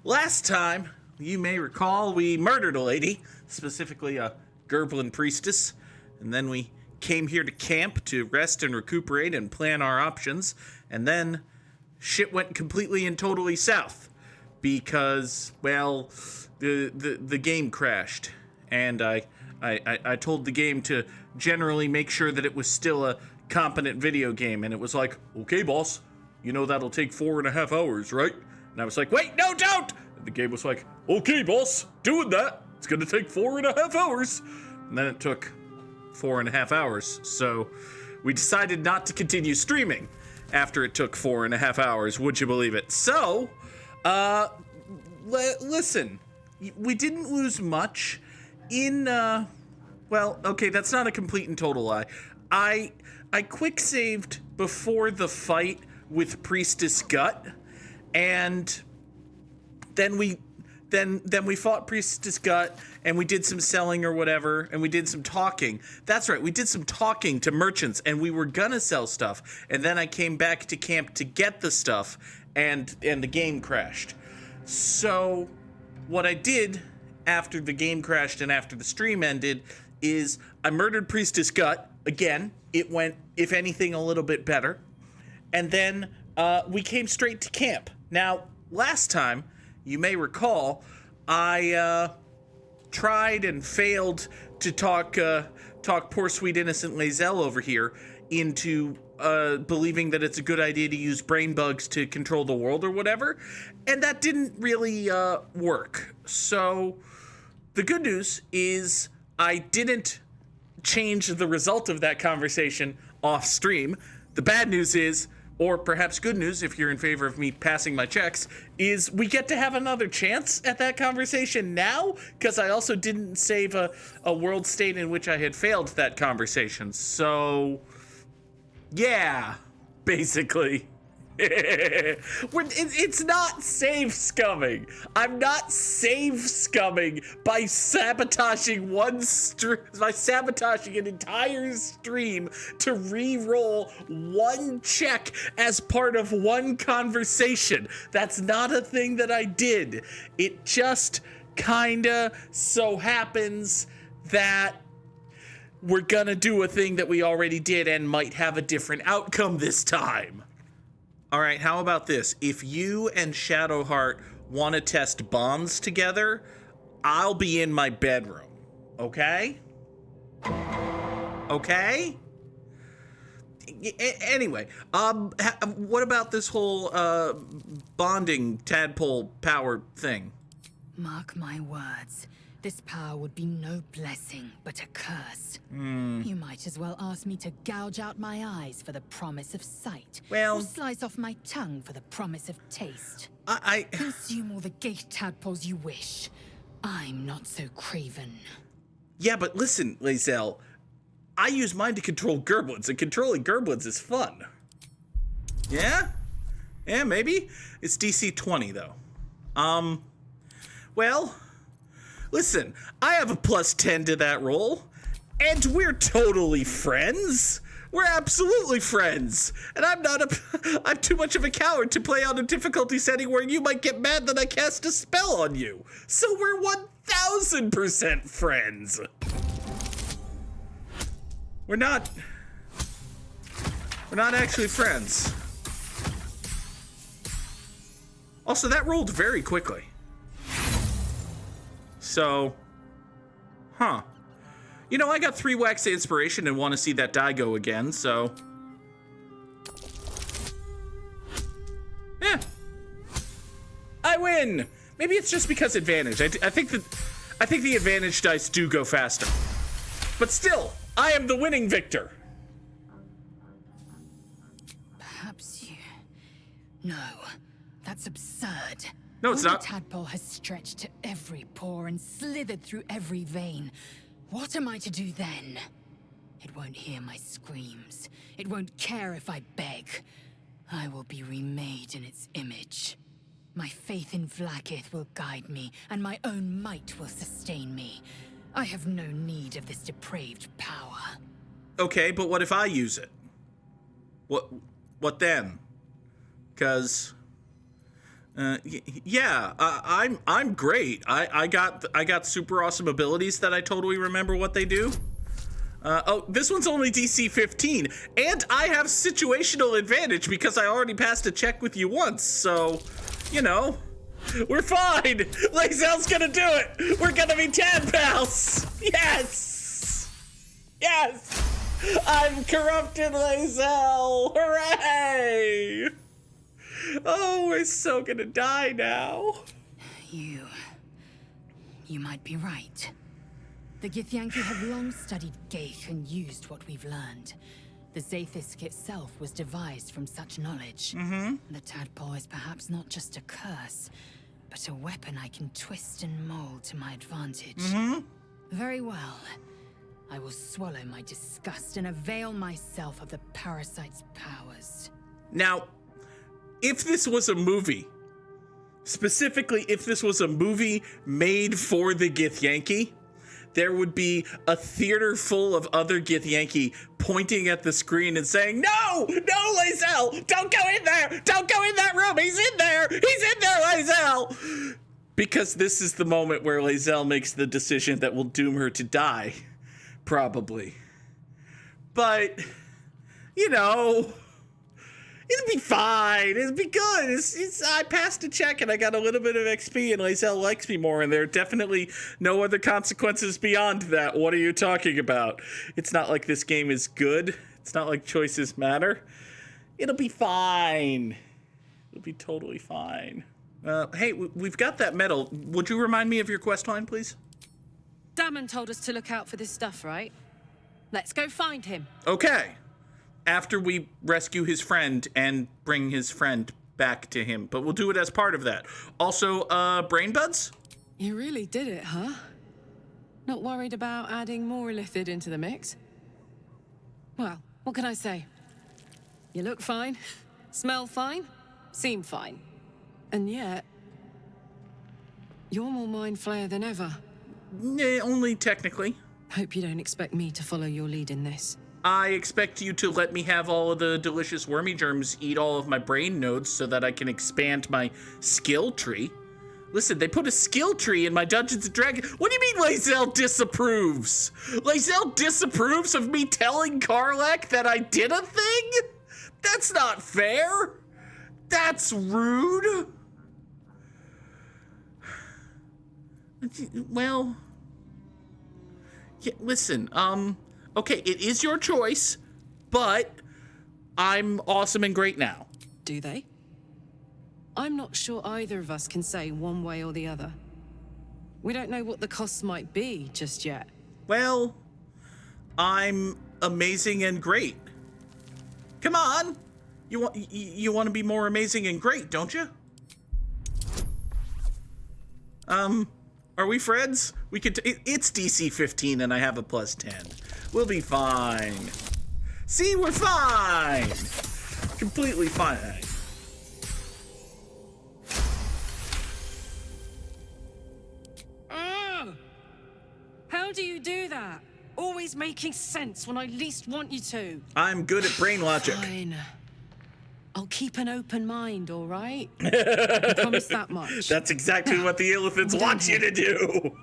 Last time, you may recall, we murdered a lady, specifically a goblin priestess, and then we came here to camp to rest and recuperate and plan our options, and then shit went completely and totally south because, well, the game crashed, and I told the game to generally make sure that it was still a competent video game, and it was like, okay, boss, you know that'll take 4.5 hours, right? And I was like, wait, no, don't! And the game was like, okay, boss, doing that. It's gonna take 4.5 hours. And then it took 4.5 hours. So we decided not to continue streaming after it took 4.5 hours, would you believe it? So, listen, we didn't lose much in, well, okay, that's not a complete and total lie. I quick saved before the fight with Priestess Gut, and then we fought Priestess Gut, and we did some selling or whatever, and we did some talking. That's right, we did some talking to merchants, and we were gonna sell stuff, and then I came back to camp to get the stuff, and the game crashed. So what I did after the game crashed and after the stream ended is I murdered Priestess Gut again. It went, if anything, a little bit better. And then we came straight to camp. Now, last time, you may recall, I tried and failed to talk poor sweet innocent Lae'zel over here into believing that it's a good idea to use brain bugs to control the world or whatever, and that didn't really work. So the good news is I didn't change the result of that conversation off stream. The bad news is, or perhaps good news if you're in favor of me passing my checks, is we get to have another chance at that conversation now, because I also didn't save a world state in which I had failed that conversation. So, yeah, basically. It's not save-scumming. I'm not save-scumming by sabotaging an entire stream to re-roll one check as part of one conversation. That's not a thing that I did. It just kinda so happens that we're gonna do a thing that we already did and might have a different outcome this time. All right, how about this? If you and Shadowheart want to test bonds together, I'll be in my bedroom, okay? Okay? Anyway, what about this whole bonding tadpole power thing? Mark my words. This power would be no blessing, but a curse. You might as well ask me to gouge out my eyes for the promise of sight. Well, or slice off my tongue for the promise of taste. I Consume all the gate tadpoles you wish. I'm not so craven. Yeah, but listen, Lae'zel, I use mine to control goblins, and controlling goblins is fun. Yeah? Yeah, maybe? It's DC 20, though. Well, listen, I have a +10 to that roll, and we're totally friends. We're absolutely friends. And I'm too much of a coward to play on a difficulty setting where you might get mad that I cast a spell on you. So we're 1000% friends. We're not actually friends. Also, that rolled very quickly. So, huh. You know, I got 3 wax of inspiration and want to see that die go again, so. Yeah. I win! Maybe it's just because advantage. I think the advantage dice do go faster. But still, I am the winning victor. Perhaps you... No, that's absurd. No, it's not. The tadpole has stretched to every pore and slithered through every vein. What am I to do then? It won't hear my screams. It won't care if I beg. I will be remade in its image. My faith in Vlaakith will guide me, and my own might will sustain me. I have no need of this depraved power. Okay, but what if I use it? What then? Because Yeah, I'm great. I got super awesome abilities that I totally remember what they do. Oh, this one's only DC 15, and I have situational advantage because I already passed a check with you once, so, you know, we're fine. Lae'zel's gonna do it. We're gonna be Tad Pals. Yes! Yes! I'm corrupted Lae'zel. Hooray! Oh, we're so gonna die now. You might be right. The Githyanki have long studied Geich and used what we've learned. The Zaithisk itself was devised from such knowledge. The tadpole is perhaps not just a curse, but a weapon I can twist and mold to my advantage. Very well. I will swallow my disgust and avail myself of the parasite's powers. Now, if this was a movie, specifically if this was a movie made for the Githyanki, there would be a theater full of other Githyanki pointing at the screen and saying, "No! No, Lae'zel! Don't go in there! Don't go in that room! He's in there! He's in there, Lae'zel!" Because this is the moment where Lae'zel makes the decision that will doom her to die. Probably. But, you know, it'll be fine. It'll be good. I passed a check and I got a little bit of XP and Lae'zel likes me more, and there are definitely no other consequences beyond that. What are you talking about? It's not like this game is good. It's not like choices matter. It'll be fine. It'll be totally fine. Hey, we've got that medal. Would you remind me of your quest line, please? Damon told us to look out for this stuff, right? Let's go find him. Okay. After we rescue his friend and bring his friend back to him, but we'll do it as part of that. Also, brain buds? You really did it, huh? Not worried about adding more illithid into the mix? Well, what can I say? You look fine, smell fine, seem fine. And yet, you're more mind flayer than ever. Only technically. Hope you don't expect me to follow your lead in this. I expect you to let me have all of the delicious wormy germs eat all of my brain nodes so that I can expand my skill tree. Listen, they put a skill tree in my Dungeons & Dragons. What do you mean Lae'zel disapproves? Lae'zel disapproves of me telling Karlach that I did a thing? That's not fair. That's rude. Well, yeah, listen, okay, it is your choice, but I'm awesome and great now. Do they? I'm not sure either of us can say one way or the other. We don't know what the costs might be just yet. Well, I'm amazing and great. Come on, you want to be more amazing and great, don't you? Are we friends? We could. It's DC 15 and I have a plus 10. We'll be fine. See, we're fine. Completely fine. How do you do that? Always making sense when I least want you to. I'm good at brain logic. Fine. I'll keep an open mind, all right? I promise that much. That's exactly what the Illithids want you to do.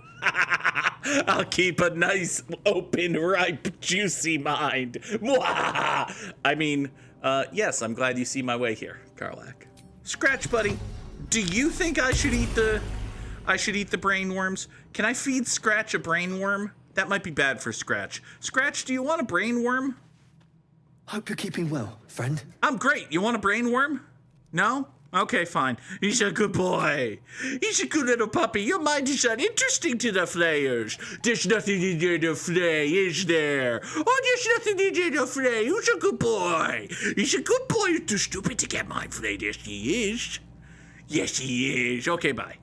I'll keep a nice, open, ripe, juicy mind. I mean, yes, I'm glad you see my way here, Karlach. Scratch, buddy. Do you think I should eat the brain worms? Can I feed Scratch a brain worm? That might be bad for Scratch. Scratch, do you want a brain worm? Hope you're keeping well, friend. I'm great. You want a brain worm? No? Okay, fine. He's a good boy. He's a good little puppy. Your mind is uninteresting to the flayers. There's nothing in there to flay, is there? Oh, there's nothing in there to flay. Who's a good boy? He's a good boy. He's too stupid to get mind flayed. Yes, he is. Yes, he is. Okay, bye.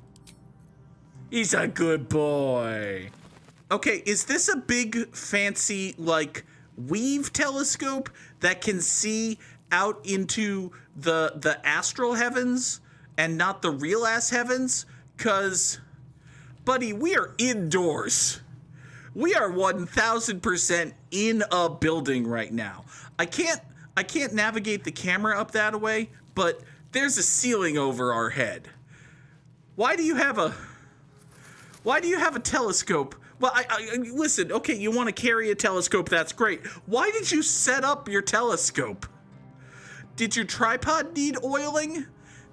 He's a good boy. Okay, is this a big, fancy, like, weave telescope that can see out into the astral heavens and not the real ass heavens? 'Cause, buddy, we are indoors. We are 1000% in a building right now. I can't navigate the camera up that way, but there's a ceiling over our head. Why do you have a telescope? Well, I listen, okay, you want to carry a telescope, that's great. Why did you set up your telescope? Did your tripod need oiling?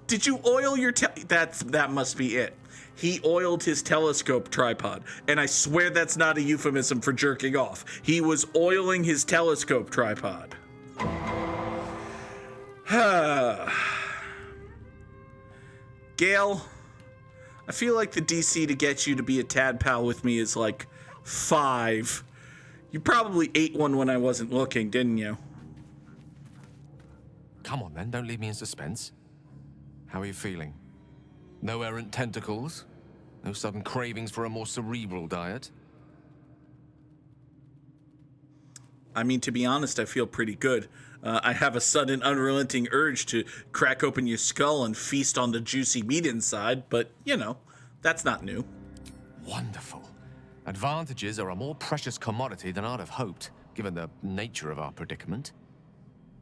Did you oil your that must be it. He oiled his telescope tripod, and I swear that's not a euphemism for jerking off. He was oiling his telescope tripod. Gale, I feel like the DC to get you to be a tad pal with me is like 5. You probably ate one when I wasn't looking, didn't you? Come on, then. Don't leave me in suspense. How are you feeling? No errant tentacles? No sudden cravings for a more cerebral diet? I mean, to be honest, I feel pretty good. I have a sudden, unrelenting urge to crack open your skull and feast on the juicy meat inside, but, you know, that's not new. Wonderful. Advantages are a more precious commodity than I'd have hoped, given the nature of our predicament.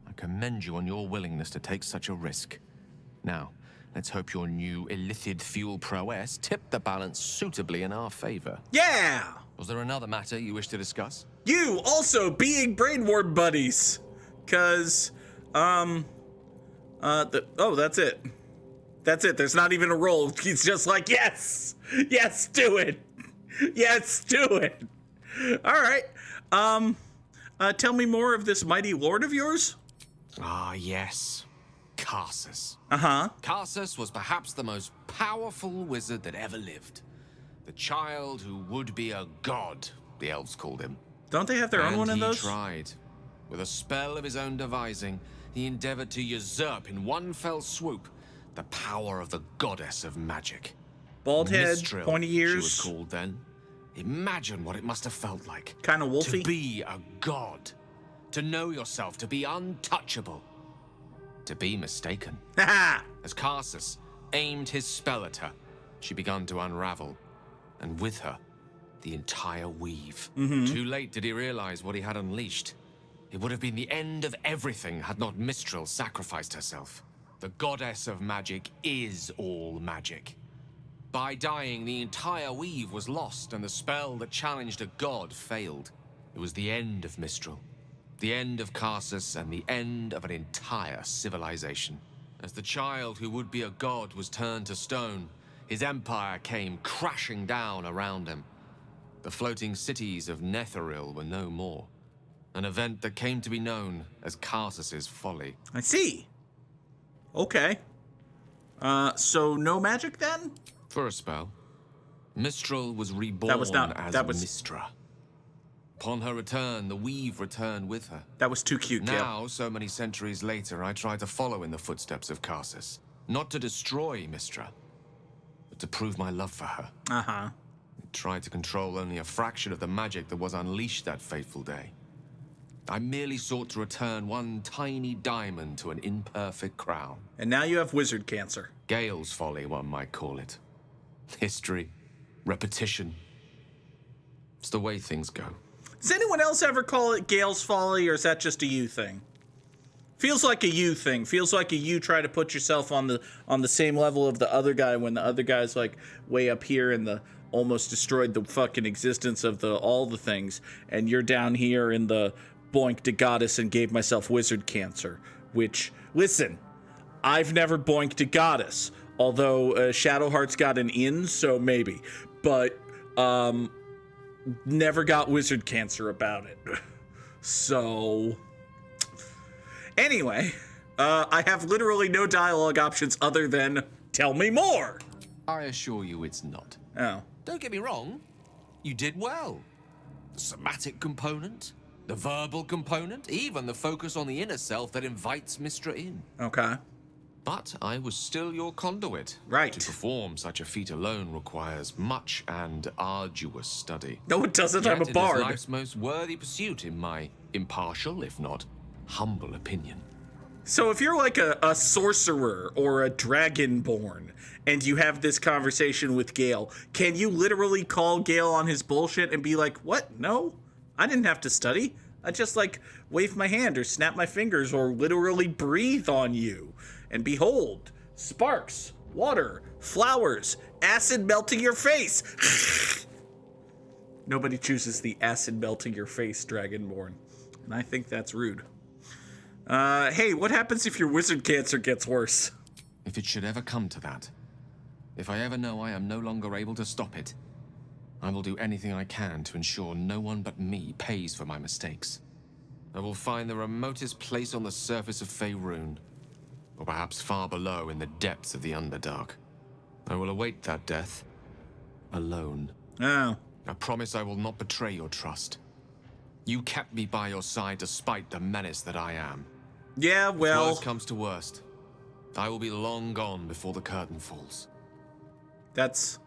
I commend you on your willingness to take such a risk. Now, let's hope your new illithid fuel prowess tipped the balance suitably in our favor. Yeah! Was there another matter you wish to discuss? You also being brain warp buddies. Cause, that's it. That's it. There's not even a roll. He's just like, yes, do it. Yes, do it. All right. Tell me more of this mighty lord of yours. Ah, yes. Karsus. Uh-huh. Karsus was perhaps the most powerful wizard that ever lived. The child who would be a god, the elves called him. Don't they have their own one of those? He tried. With a spell of his own devising, he endeavored to usurp in one fell swoop the power of the goddess of magic. Bald head, Mistral, pointy ears. she was called then. Imagine what it must have felt like. Kind of wolfy. To be a god. To know yourself, to be untouchable. To be mistaken. As Karsus aimed his spell at her, she began to unravel. And with her, the entire weave. Too late did he realize what he had unleashed. It would have been the end of everything had not Mistral sacrificed herself. The goddess of magic is all magic. By dying, the entire weave was lost, and the spell that challenged a god failed. It was the end of Mistral, the end of Karsus, and the end of an entire civilization. As the child who would be a god was turned to stone, his empire came crashing down around him. The floating cities of Netheril were no more. An event that came to be known as Karsus's folly. I see. Okay. So no magic then? For a spell. Mistral was reborn as Mistra. Upon her return, the weave returned with her. That was too cute, Gale. Now, so many centuries later, I try to follow in the footsteps of Karsus. Not to destroy Mistra, but to prove my love for her. Uh-huh. I tried to control only a fraction of the magic that was unleashed that fateful day. I merely sought to return one tiny diamond to an imperfect crown. And now you have wizard cancer. Gale's folly, one might call it. History, repetition. It's the way things go. Does anyone else ever call it Gale's folly, or is that just a you thing? Feels like a you thing. Feels like a you try to put yourself on the same level of the other guy when the other guy's like way up here and the almost destroyed the fucking existence of all the things, and you're down here in the boinked a goddess and gave myself wizard cancer. Which, listen, I've never boinked a goddess, although Shadowheart's got an in, so maybe. But never got wizard cancer about it. So anyway, I have literally no dialogue options other than tell me more. I assure you it's not. Oh. Don't get me wrong. You did well. The somatic component, the verbal component, even the focus on the inner self that invites Mistra in. Okay. But I was still your conduit. Right. To perform such a feat alone requires much and arduous study. No, it doesn't. Yet I'm a bard. It is life's most worthy pursuit, in my impartial, if not humble opinion. So if you're like a sorcerer or a dragonborn and you have this conversation with Gale, can you literally call Gale on his bullshit and be like, what? No, I didn't have to study. I just like wave my hand or snap my fingers or literally breathe on you. And behold, sparks water, flowers, acid melting your face. Nobody chooses the acid melting your face Dragonborn, and I think that's rude. Hey, what happens if your wizard cancer gets worse? If it should ever come to that, if I ever know I am no longer able to stop it, I will do anything I can to ensure no one but me pays for my mistakes. I will find the remotest place on the surface of Faerun, or perhaps far below in the depths of the Underdark. I will await that death, alone. Oh. I promise I will not betray your trust. You kept me by your side despite the menace that I am. Yeah, well... If worst comes to worst, I will be long gone before the curtain falls. That's...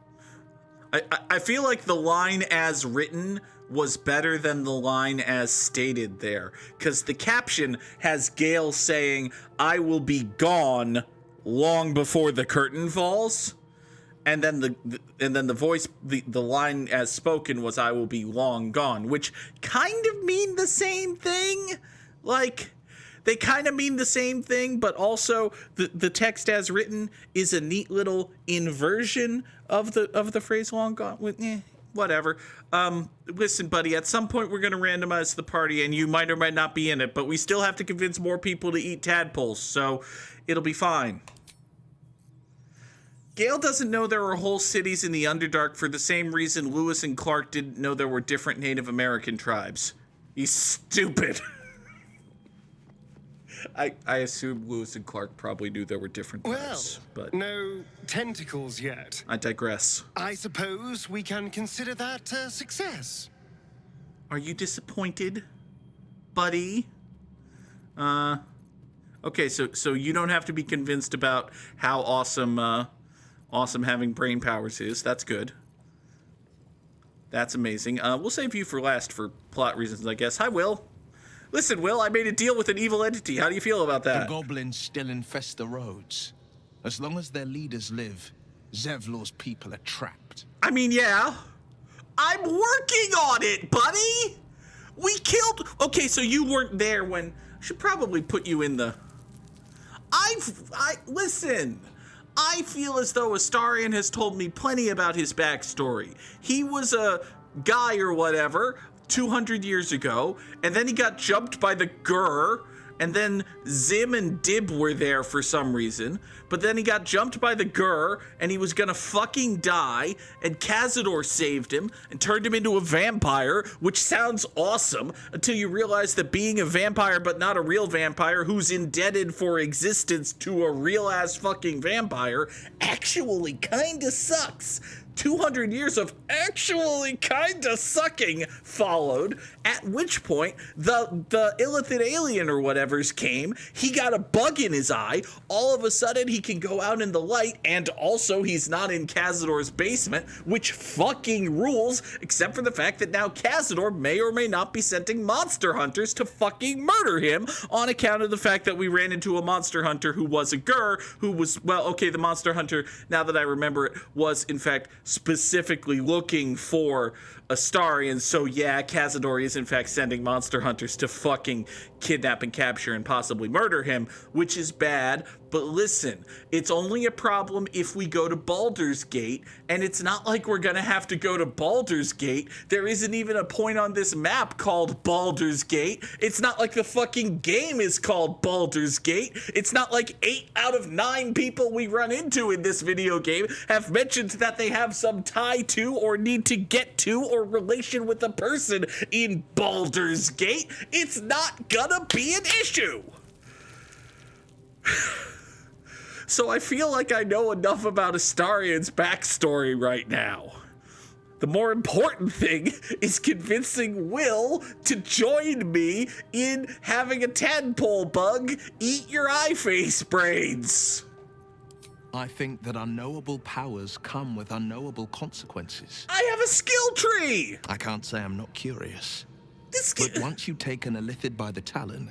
I feel like the line as written was better than the line as stated there. Because the caption has Gale saying, I will be gone long before the curtain falls. And then the voice, the line as spoken was, I will be long gone. Which kind of mean the same thing. Like... They kind of mean the same thing, but also the text as written is a neat little inversion of the phrase long gone. Whatever. Listen, buddy, at some point we're going to randomize the party, and you might or might not be in it, but we still have to convince more people to eat tadpoles, so it'll be fine. Gale doesn't know there are whole cities in the Underdark for the same reason Lewis and Clark didn't know there were different Native American tribes. He's stupid. I assume Lewis and Clark probably knew there were different tribes, but no tentacles yet. I digress. I suppose we can consider that a success. Are you disappointed, buddy? Okay, so you don't have to be convinced about how awesome having brain powers is. That's good. That's amazing. We'll save you for last for plot reasons, I guess. Hi, Will. Listen, Will, I made a deal with an evil entity. How do you feel about that? The goblins still infest the roads. As long as their leaders live, Zevlor's people are trapped. I mean, yeah. I'm working on it, buddy! We killed... Okay, so you weren't there when... I should probably put you in the... Listen... I feel as though Astarion has told me plenty about his backstory. He was a guy or whatever... 200 years ago, and then he got jumped by the Gur, and then Zim and Dib were there for some reason, but then he got jumped by the Gur, and he was gonna fucking die, and Cazador saved him, and turned him into a vampire, which sounds awesome, until you realize that being a vampire, but not a real vampire, who's indebted for existence to a real-ass fucking vampire, actually kinda sucks. 200 years of actually kinda sucking followed, at which point the Illithid alien or whatever's came, he got a bug in his eye, all of a sudden he can go out in the light, and also he's not in Cazador's basement, which fucking rules, except for the fact that now Cazador may or may not be sending monster hunters to fucking murder him on account of the fact that we ran into a monster hunter who was a Gur, who was, well, okay, the monster hunter, now that I remember it, was in fact specifically looking for Astarion, so yeah, Cazador is in fact sending monster hunters to fucking kidnap and capture and possibly murder him, which is bad, but listen, it's only a problem if we go to Baldur's Gate, and it's not like we're gonna have to go to Baldur's Gate. There isn't even a point on this map called Baldur's Gate. It's not like the fucking game is called Baldur's Gate. It's not like 8 out of 9 people we run into in this video game have mentioned that they have some tie to or need to get to or relation with a person in Baldur's Gate. It's not gonna be an issue. So I feel like I know enough about Astarion's backstory right now. The more important thing is convincing Will to join me in having a tadpole bug eat your eye face brains. I think that unknowable powers come with unknowable consequences. I have a skill tree! I can't say I'm not curious. This But once you take an Illithid by the talon,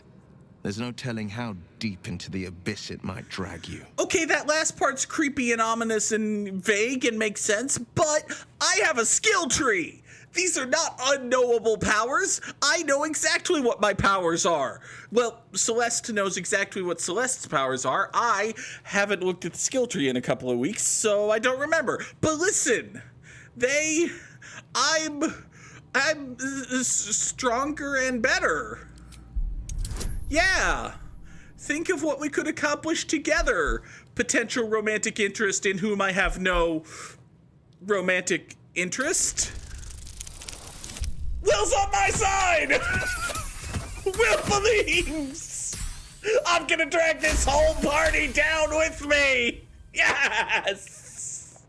there's no telling how deep into the abyss it might drag you. Okay, that last part's creepy and ominous and vague and makes sense, but I have a skill tree. These are not unknowable powers. I know exactly what my powers are. Well, Celeste knows exactly what Celeste's powers are. I haven't looked at the skill tree in a couple of weeks, so I don't remember. But listen, I'm stronger and better. Yeah. Think of what we could accomplish together. Potential romantic interest in whom I have no romantic interest. Will's on my side! Will believes! I'm gonna drag this whole party down with me! Yes!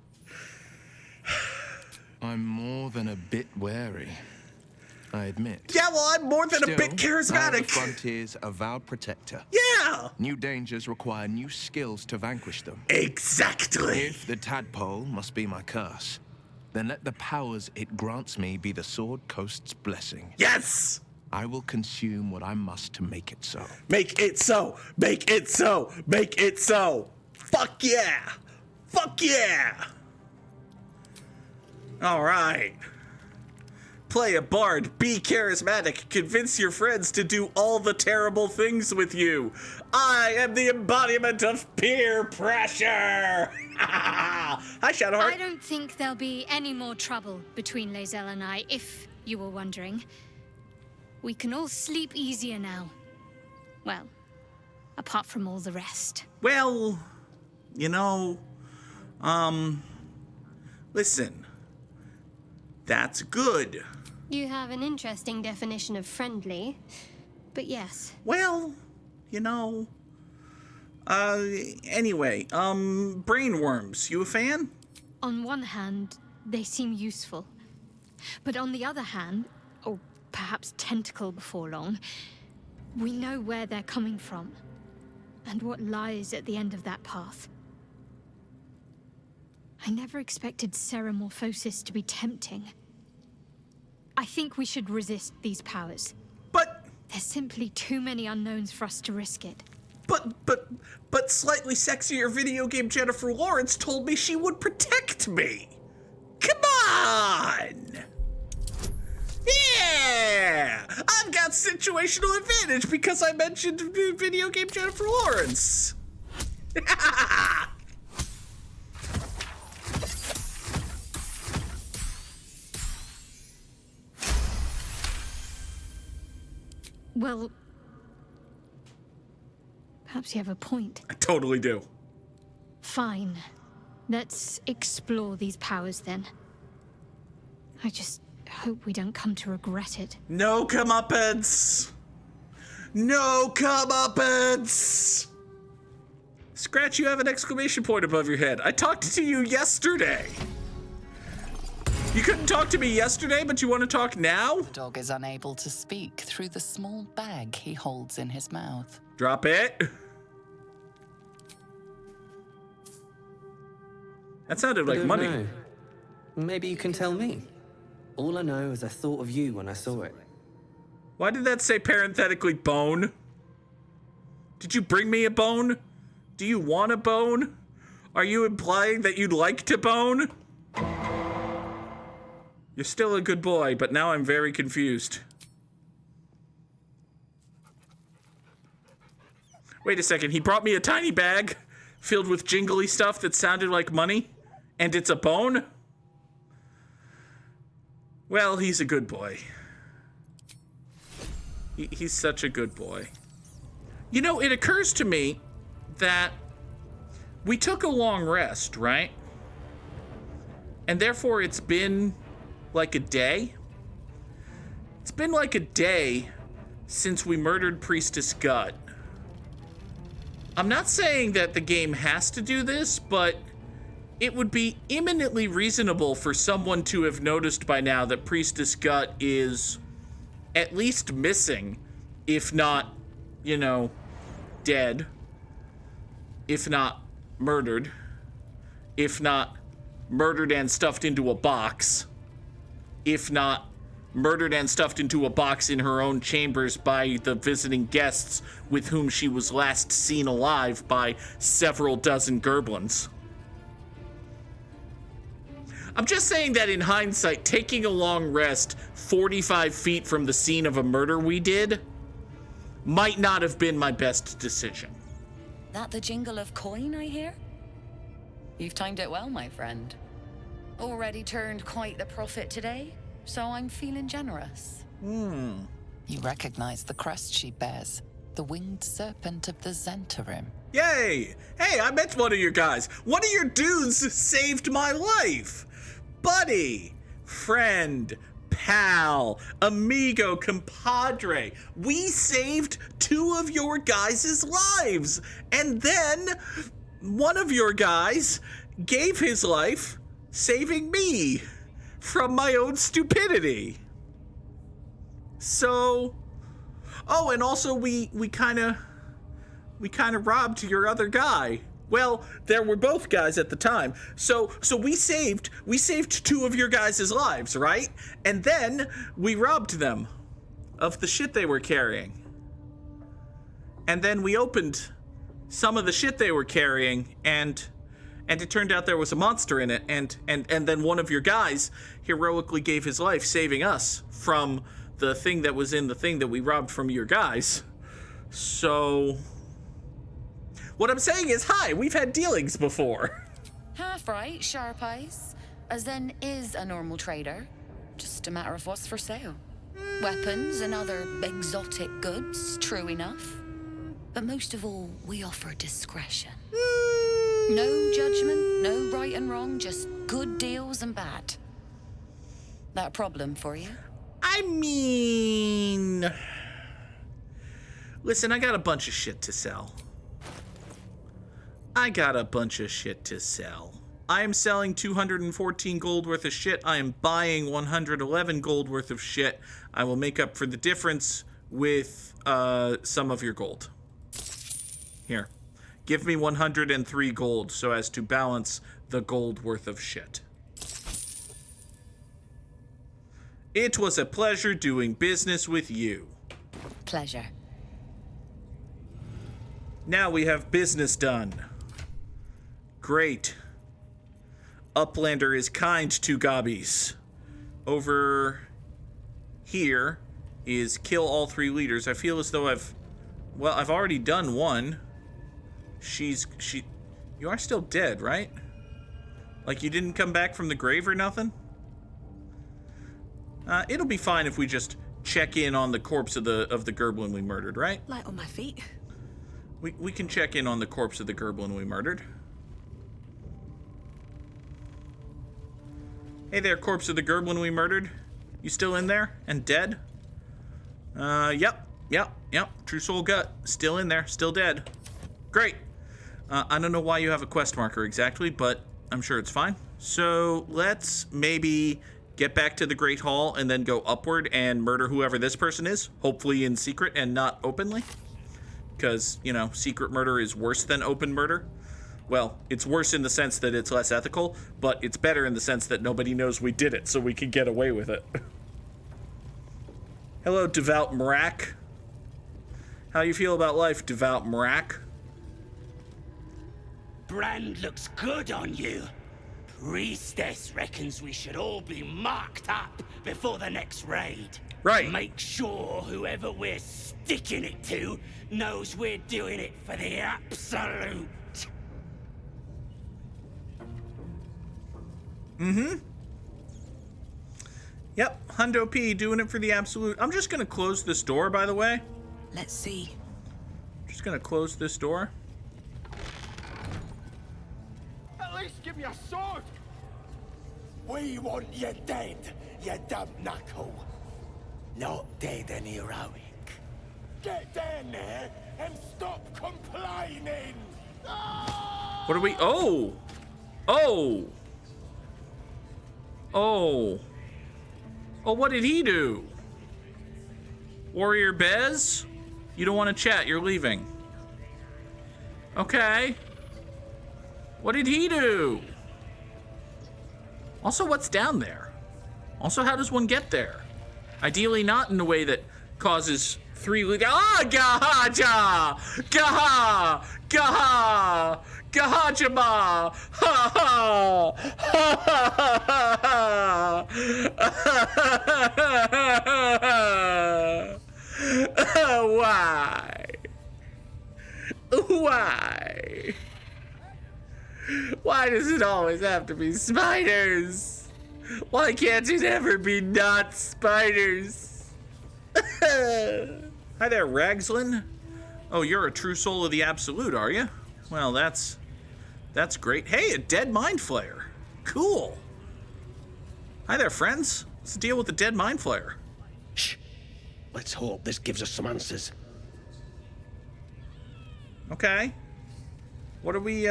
I'm more than a bit wary, I admit. Yeah, well, I'm more than a bit Still, I am the charismatic. Frontier's avowed protector. Yeah! New dangers require new skills to vanquish them. Exactly! If the tadpole must be my curse, then let the powers it grants me be the Sword Coast's blessing. Yes! I will consume what I must to make it so. Make it so! Make it so! Make it so! Fuck yeah! Fuck yeah! Alright. Play a bard, be charismatic, convince your friends to do all the terrible things with you. I am the embodiment of peer pressure! Hi, Shadowheart. I don't think there'll be any more trouble between Lae'zel and I, if you were wondering. We can all sleep easier now. Well, apart from all the rest. Well, you know, listen. That's good. You have an interesting definition of friendly, but yes. Well, you know, anyway, brainworms, you a fan? On one hand, they seem useful. But on the other hand, or perhaps tentacle before long, we know where they're coming from, and what lies at the end of that path. I never expected ceramorphosis to be tempting. I think we should resist these powers. But There's simply too many unknowns for us to risk it. But slightly sexier video game Jennifer Lawrence told me she would protect me. Come on! Yeah! I've got situational advantage because I mentioned video game Jennifer Lawrence. Well, perhaps you have a point. I totally do. Fine. Let's explore these powers then. I just hope we don't come to regret it. No comeuppance! No comeuppance! Scratch, you have an exclamation point above your head. I talked to you yesterday. You couldn't talk to me yesterday, but you want to talk now? The dog is unable to speak through the small bag he holds in his mouth. Drop it. That sounded like money. Know. Maybe you can tell me. All I know is I thought of you when I saw it. Why did that say parenthetically bone? Did you bring me a bone? Do you want a bone? Are you implying that you'd like to bone? You're still a good boy, but now I'm very confused. Wait a second, he brought me a tiny bag filled with jingly stuff that sounded like money, and it's a bone? Well, he's a good boy. He's such a good boy. You know, it occurs to me that we took a long rest, right? And therefore it's been like a day. It's been like a day since we murdered Priestess Gut. I'm not saying that the game has to do this, but it would be eminently reasonable for someone to have noticed by now that Priestess Gut is at least missing, if not, you know, dead, if not murdered, if not murdered and stuffed into a box, if not murdered and stuffed into a box in her own chambers by the visiting guests with whom she was last seen alive by several dozen goblins. I'm just saying that in hindsight, taking a long rest 45 feet from the scene of a murder we did might not have been my best decision. That the jingle of coin, I hear? You've timed it well, my friend. Already turned quite the profit today, so I'm feeling generous. You recognize the crest she bears, the winged serpent of the Zentarim. Yay! Hey, I met one of your guys. One of your dudes saved my life. Buddy, friend, pal, amigo, compadre. We saved 2 of your guys' lives. And then one of your guys gave his life saving me from my own stupidity. So, oh, and also we kind of robbed your other guy. Well, there were both guys at the time. So we saved 2 of your guys' lives, right? And then we robbed them of the shit they were carrying. And then we opened some of the shit they were carrying, and it turned out there was a monster in it, and then one of your guys heroically gave his life saving us from the thing that was in the thing that we robbed from your guys. So what I'm saying is, hi, we've had dealings before. Half right, sharp eyes. A Zen is a normal trader. Just a matter of what's for sale. Weapons and other exotic goods, true enough. But most of all, we offer discretion. No judgment, no right and wrong, just good deals and bad. That a problem for you? I mean, listen, I got a bunch of shit to sell. I am selling 214 gold worth of shit. I am buying 111 gold worth of shit. I will make up for the difference with some of your gold. Here, give me 103 gold so as to balance the gold worth of shit. It was a pleasure doing business with you. Pleasure. Now we have business done. Great. Uplander is kind to gobbies. Over here is kill all 3 leaders. I feel as though I've already done one. You are still dead, right? Like you didn't come back from the grave or nothing? It'll be fine if we just check in on the corpse of the Gerblin we murdered, right? Light on my feet. We can check in on the corpse of the Gerblin we murdered. Hey there, corpse of the Gerblin we murdered. You still in there and dead? Yep. True soul gut. Still in there, still dead. Great. I don't know why you have a quest marker exactly, but I'm sure it's fine. So let's maybe get back to the Great Hall and then go upward and murder whoever this person is, hopefully in secret and not openly. Because, you know, secret murder is worse than open murder. Well, it's worse in the sense that it's less ethical, but it's better in the sense that nobody knows we did it, so we can get away with it. Hello, Devout Mrak. How you feel about life, Devout Mrak? Brand looks good on you. Priestess reckons we should all be marked up before the next raid. Right. Make sure whoever we're sticking it to knows we're doing it for the absolute. Yep, Hundo P doing it for the absolute. I'm just gonna close this door, by the way. Let's see. Just gonna close this door. At least give me a sword. We want you dead, you dumb knuckle. Not dead and heroic. Get down there and stop complaining. What are we? Oh! Oh! Oh! Oh, what did he do? Warrior Bez? You don't want to chat, you're leaving. Okay. What did he do? Also, what's down there? Also, how does one get there? Ideally not in a way that causes 3 gaha ja! Gaha! Gaha! Gahajama! Ha ha! Ha ha ha! Why? Why? Why does it always have to be spiders? Why can't it ever be not spiders? Hi there, Ragslin. Oh, you're a true soul of the Absolute, are you? Well, that's great. Hey, a dead mind flayer. Cool. Hi there, friends. What's the deal with the dead mind flayer? Shh. Let's hope this gives us some answers. Okay. What are we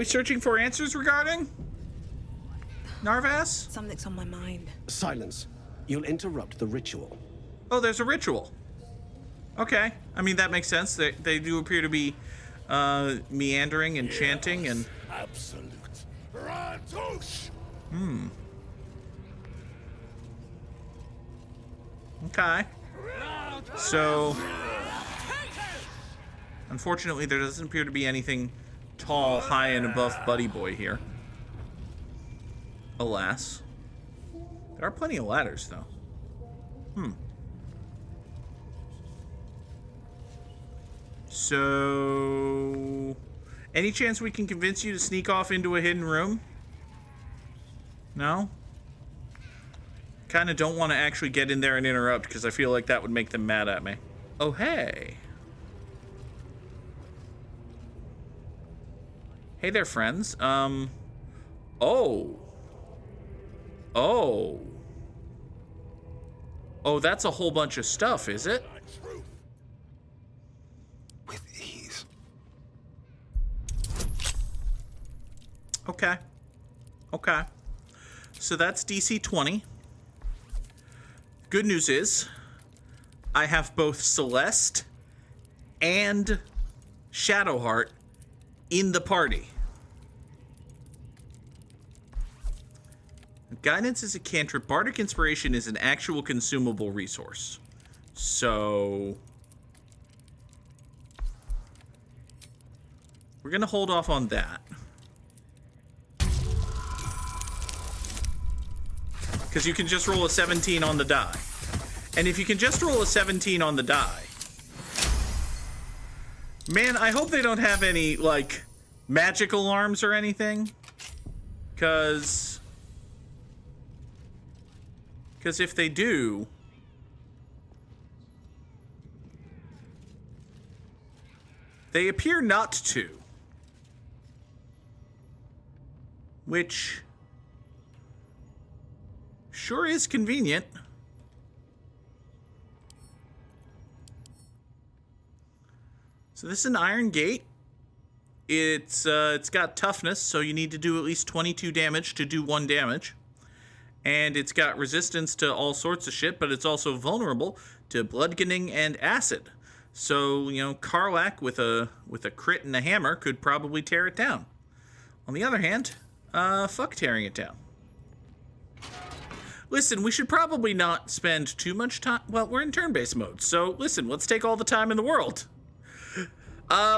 searching for answers regarding? Narvas? Something's on my mind. Silence. You'll interrupt the ritual. Oh, there's a ritual. Okay. I mean, that makes sense. They do appear to be meandering and chanting and... Absolute. Ratush! Okay. So... Unfortunately, there doesn't appear to be anything tall, high, and above Buddy Boy here. Alas. There are plenty of ladders, though. So... Any chance we can convince you to sneak off into a hidden room? No? Kind of don't want to actually get in there and interrupt, because I feel like that would make them mad at me. Oh, hey. Hey there, friends. Oh. Oh. Oh, that's a whole bunch of stuff, is it? With ease. Okay. Okay. So that's DC 20. Good news is, I have both Celeste and Shadowheart in the party. Guidance is a cantrip. Bardic Inspiration is an actual consumable resource. So... we're gonna hold off on that. Because you can just roll a 17 on the die. And if you can just roll a 17 on the die... Man, I hope they don't have any, like, magical arms or anything. Because if they do... they appear not to. Which... sure is convenient. So this is an iron gate. It's got toughness, so you need to do at least 22 damage to do 1 damage. And it's got resistance to all sorts of shit, but it's also vulnerable to bludgeoning and acid. So, you know, Karlach with a crit and a hammer could probably tear it down. On the other hand, fuck tearing it down. Listen, we should probably not spend too much time. Well, we're in turn-based mode, so listen, let's take all the time in the world.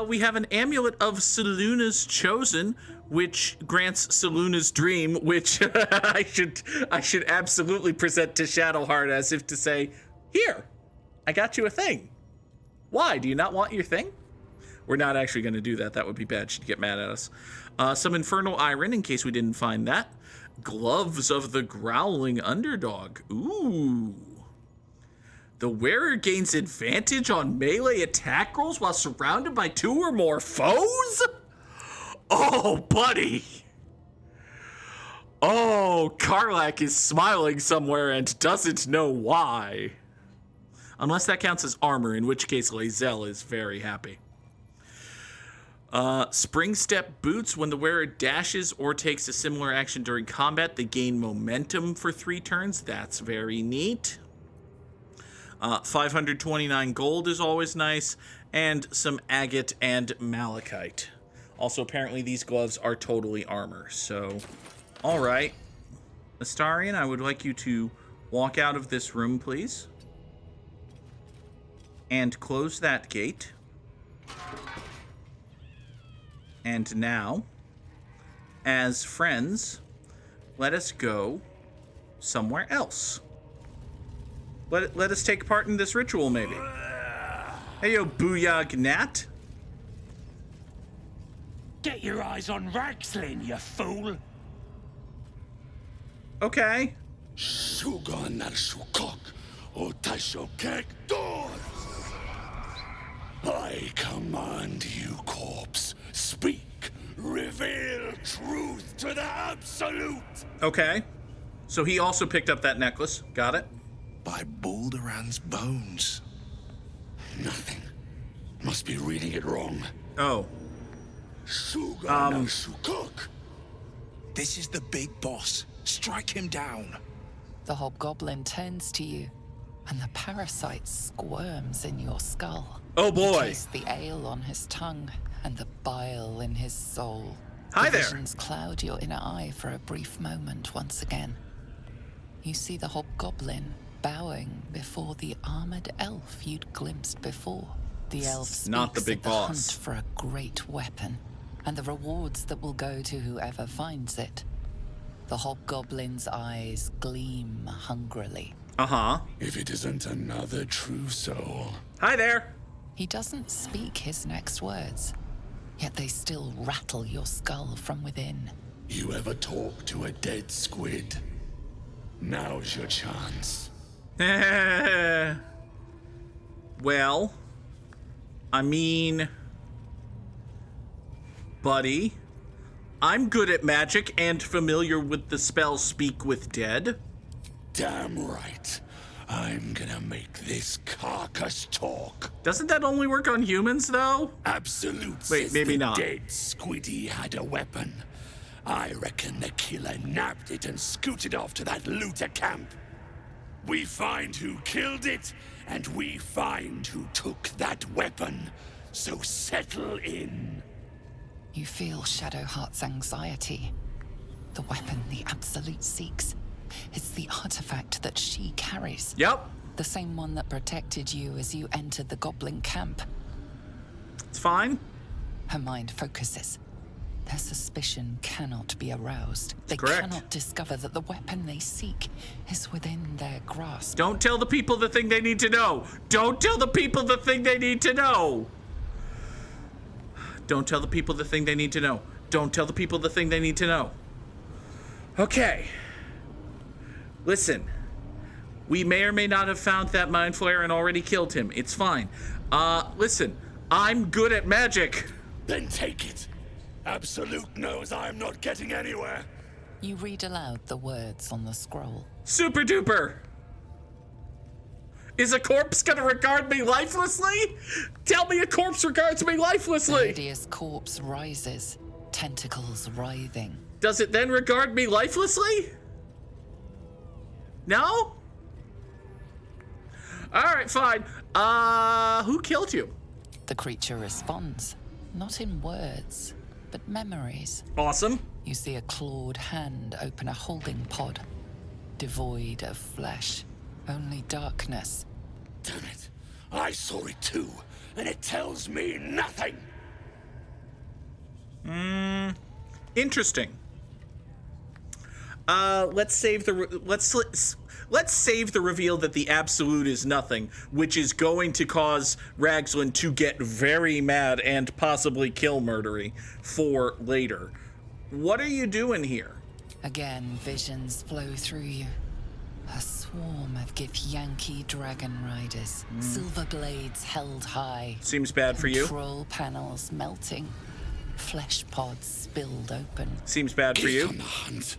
We have an Amulet of Seluna's Chosen, which grants Seluna's Dream, which I should absolutely present to Shadowheart as if to say, here, I got you a thing. Why? Do you not want your thing? We're not actually going to do that. That would be bad. She'd get mad at us. Some Infernal Iron, in case we didn't find that. Gloves of the Growling Underdog. Ooh. The wearer gains advantage on melee attack rolls while surrounded by 2 or more foes? Oh, buddy. Oh, Karlach is smiling somewhere and doesn't know why. Unless that counts as armor, in which case Lae'zel is very happy. Spring Step Boots. When the wearer dashes or takes a similar action during combat, they gain momentum for 3 turns. That's very neat. 529 gold is always nice. And some agate and malachite. Also, apparently these gloves are totally armor. So, alright. Astarion, I would like you to walk out of this room, please. And close that gate. And now, as friends, let us go somewhere else. Let us take part in this ritual, maybe. Hey, yo, booyah, Gnat. Get your eyes on Ragslin, you fool! Okay. Sugan al Sukok, Otashokek Dor! I command you, corpse. Speak. Reveal truth to the Absolute! Okay. So he also picked up that necklace. Got it. By Baldur's bones. Nothing. Must be reading it wrong. Oh. Sugan al Sukok. This is the big boss. Strike him down. The hobgoblin turns to you, and the parasite squirms in your skull. Oh boy. You taste the ale on his tongue and the bile in his soul. Hi the there. Visions cloud your inner eye for a brief moment once again. You see the hobgoblin bowing before the armored elf you'd glimpsed before. The elf speaks not the big of the boss. hunt for a great weapon and the rewards that will go to whoever finds it. The hobgoblin's eyes gleam hungrily. Uh-huh. If it isn't another true soul. Hi there. He doesn't speak his next words, yet they still rattle your skull from within. You ever talk to a dead squid? Now's your chance. Well, I mean, buddy, I'm good at magic and familiar with the spell Speak with Dead. Damn right. I'm gonna make this carcass talk. Doesn't that only work on humans, though? Absolute. Wait, says maybe the not. Dead squiddy had a weapon. I reckon the killer nabbed it and scooted off to that looter camp. We find who killed it, and we find who took that weapon. So settle in. You feel Shadowheart's anxiety. The weapon the Absolute seeks. It's the artifact that she carries. Yep. The same one that protected you as you entered the goblin camp. It's fine. Her mind focuses. Their suspicion cannot be aroused. They correct. cannot discover that the weapon they seek is within their grasp. Don't tell the people the thing they need to know. Don't tell the people the thing they need to know. Don't tell the people the thing they need to know. Don't tell the people the thing they need to know. Okay. Listen. We may or may not have found that mind flare and already killed him. It's fine. Listen. I'm good at magic. Then take it. Absolute knows I'm not getting anywhere. You read aloud the words on the scroll. Super duper. Is a corpse gonna regard me lifelessly? Tell me a corpse regards me The lifelessly. hideous corpse rises, tentacles writhing. Does it then regard me lifelessly? No? Alright, fine. Who killed you? The creature responds, not in words, but memories. Awesome. You see a clawed hand open a holding pod, devoid of flesh, only darkness. Damn it. I saw it too, and it tells me nothing. Interesting. Let's save the reveal that the Absolute is nothing, which is going to cause Ragslin to get very mad and possibly kill Murdery for later. What are you doing here? Again, visions flow through you. A swarm of Githyanki dragon riders, silver blades held high. Seems bad for you. Control panels melting, flesh pods spilled open. Seems bad for you. On the hunt.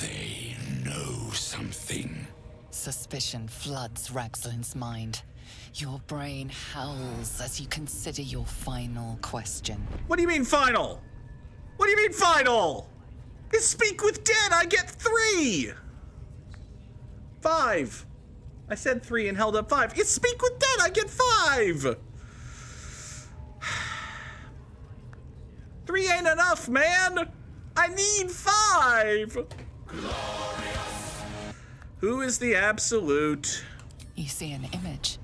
They know something. Suspicion floods Ragslin's mind. Your brain howls as you consider your final question. What do you mean final? What do you mean final? Is Speak with Dead, I get 3. 5. I said 3 and held up 5. It's Speak with Dead, I get 5. 3 ain't enough, man. I need 5. Who is the Absolute? You see an image,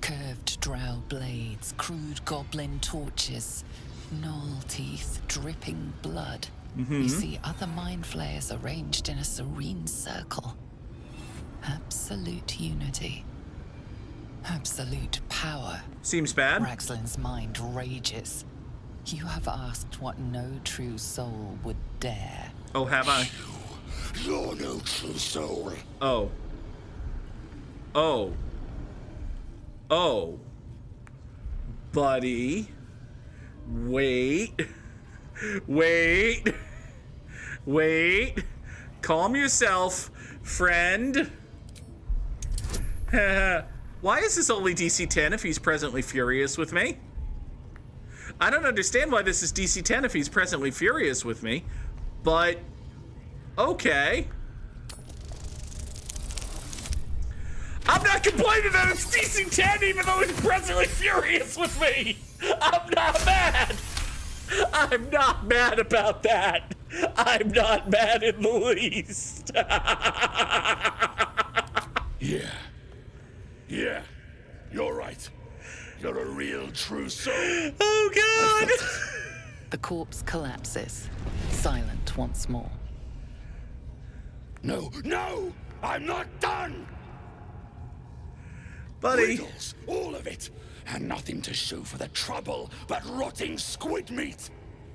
Curved drow blades, crude goblin torches, gnoll teeth dripping blood. You see other mind flayers arranged in a serene circle. Absolute unity. Absolute power. Seems bad. Raxlin's mind rages. You have asked what no true soul would dare. Oh, have I? You're no true soul. Oh. Oh. Oh. Buddy. Wait. Wait. Wait. Calm yourself, friend. Why is this only DC 10 if he's presently furious with me? I don't understand why this is DC 10 if he's presently furious with me, but okay. I'm not complaining that it's DC 10 even though he's presently furious with me. I'm not mad. I'm not mad about that. I'm not mad in the least. Yeah, you're right. You're a real true soul. Oh, God! The corpse collapses, silent once more. No, I'm not done! Buddy. Riddles, all of it, and nothing to show for the trouble but rotting squid meat.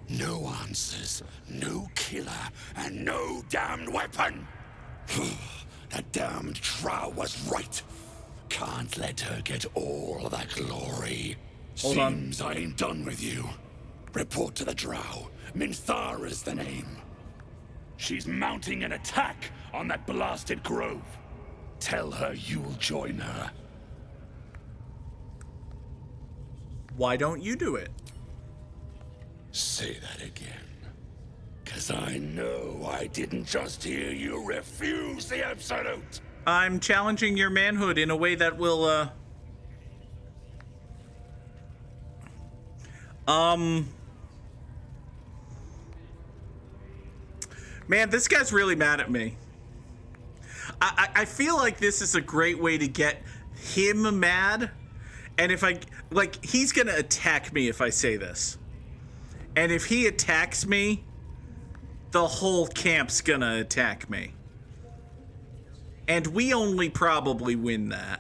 No answers, no killer, and no damned weapon. That damned Drow was right. Can't let her get all that glory. Hold on. Seems I ain't done with you. Report to the Drow. Minthara's the name. She's mounting an attack on that blasted grove. Tell her you'll join her. Why don't you do it? Say that again. 'Cause I know I didn't just hear you refuse the absolute. I'm challenging your manhood in a way that will, Man, this guy's really mad at me. I feel like this is a great way to get him mad. And if he's gonna attack me if I say this. And if he attacks me, the whole camp's gonna attack me. And we only probably win that.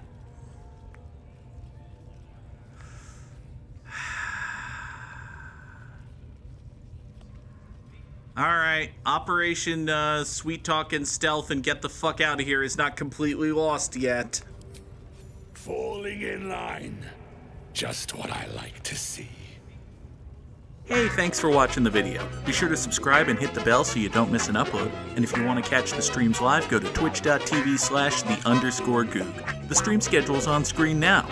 Alright, Operation Sweet Talk and Stealth and Get the Fuck Out of Here is not completely lost yet. Falling in line. Just what I like to see. Hey, thanks for watching the video. Be sure to subscribe and hit the bell so you don't miss an upload. And if you want to catch the streams live, go to twitch.tv/the_Goog. The stream schedule's on screen now.